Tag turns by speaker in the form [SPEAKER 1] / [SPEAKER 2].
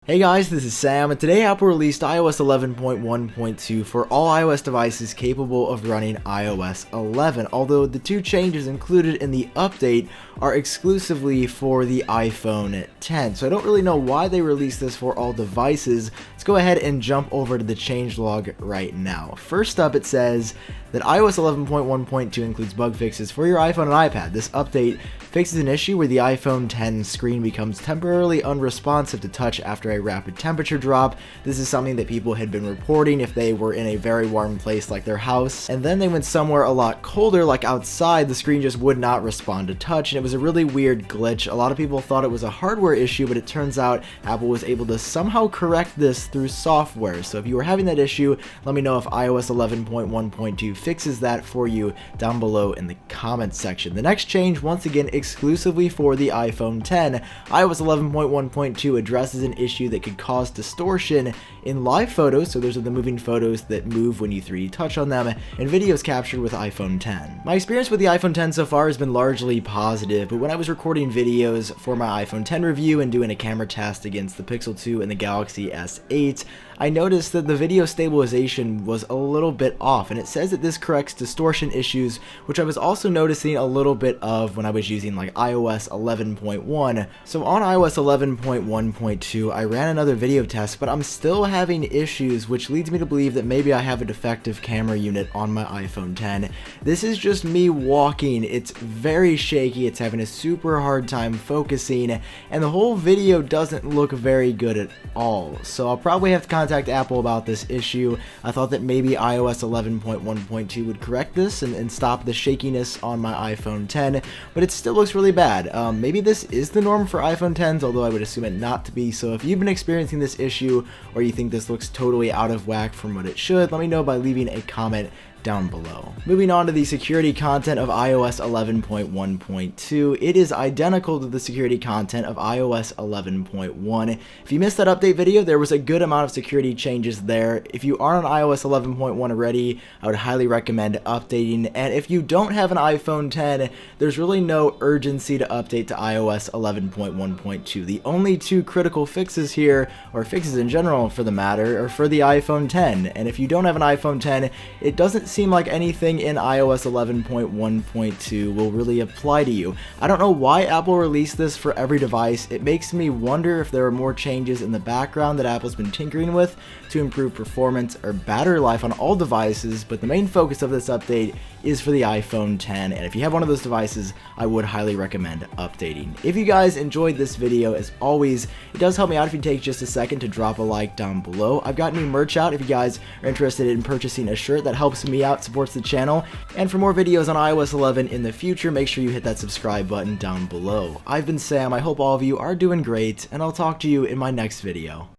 [SPEAKER 1] Hey guys, this is Sam, and today Apple released iOS 11.1.2 for all iOS devices capable of running iOS 11, although the two changes included in the update are exclusively for the iPhone X. So I don't really know why they released this for all devices. Let's go ahead and jump over to the changelog right now. First up, it says that iOS 11.1.2 includes bug fixes for your iPhone and iPad. This update fixes an issue where the iPhone X screen becomes temporarily unresponsive to touch after a rapid temperature drop. This is something that people had been reporting if they were in a very warm place like their house, and then they went somewhere a lot colder like outside, the screen just would not respond to touch, and it was a really weird glitch. A lot of people thought it was a hardware issue, but it turns out Apple was able to somehow correct this through software. So if you were having that issue, let me know if iOS 11.1.2 fixes that for you down below in the comments section. The next change, once again exclusively for the iPhone X, iOS 11.1.2 addresses an issue that could cause distortion in live photos, so those are the moving photos that move when you 3D touch on them, and videos captured with iPhone X. My experience with the iPhone X so far has been largely positive, but when I was recording videos for my iPhone X review and doing a camera test against the Pixel 2 and the Galaxy S8, I noticed that the video stabilization was a little bit off, and it says that this corrects distortion issues, which I was also noticing a little bit of when I was using like iOS 11.1. So on iOS 11.1.2, I ran another video test, but I'm still having issues, which leads me to believe that maybe I have a defective camera unit on my iPhone X. This is just me walking. It's very shaky. It's having a super hard time focusing, and the whole video doesn't look very good at all. So I'll probably have to contact Apple about this issue. I thought that maybe iOS 11.1.2 would correct this and stop the shakiness on my iPhone X, but it still looks really bad. Maybe this is the norm for iPhone Xs, although I would assume it not to be. So if you've been experiencing this issue, or you think this looks totally out of whack from what it should, let me know by leaving a comment down below. Moving on to the security content of iOS 11.1.2, it is identical to the security content of iOS 11.1. If you missed that update video, there was a good amount of security changes there. If you are on iOS 11.1 already, I would highly recommend updating, and if you don't have an iPhone X, there's really no urgency to update to iOS 11.1.2. The only two critical fixes here, or fixes in general for the matter, are for the iPhone X, and if you don't have an iPhone X, it doesn't seem like anything in iOS 11.1.2 will really apply to you. I don't know why Apple released this for every device. It makes me wonder if there are more changes in the background that Apple's been tinkering with to improve performance or battery life on all devices, but the main focus of this update is for the iPhone X, and if you have one of those devices, I would highly recommend updating. If you guys enjoyed this video, as always, it does help me out if you take just a second to drop a like down below. I've got new merch out if you guys are interested in purchasing a shirt. That helps me out, supports the channel, and for more videos on iOS 11 in the future, make sure you hit that subscribe button down below. I've been Sam, I hope all of you are doing great, and I'll talk to you in my next video.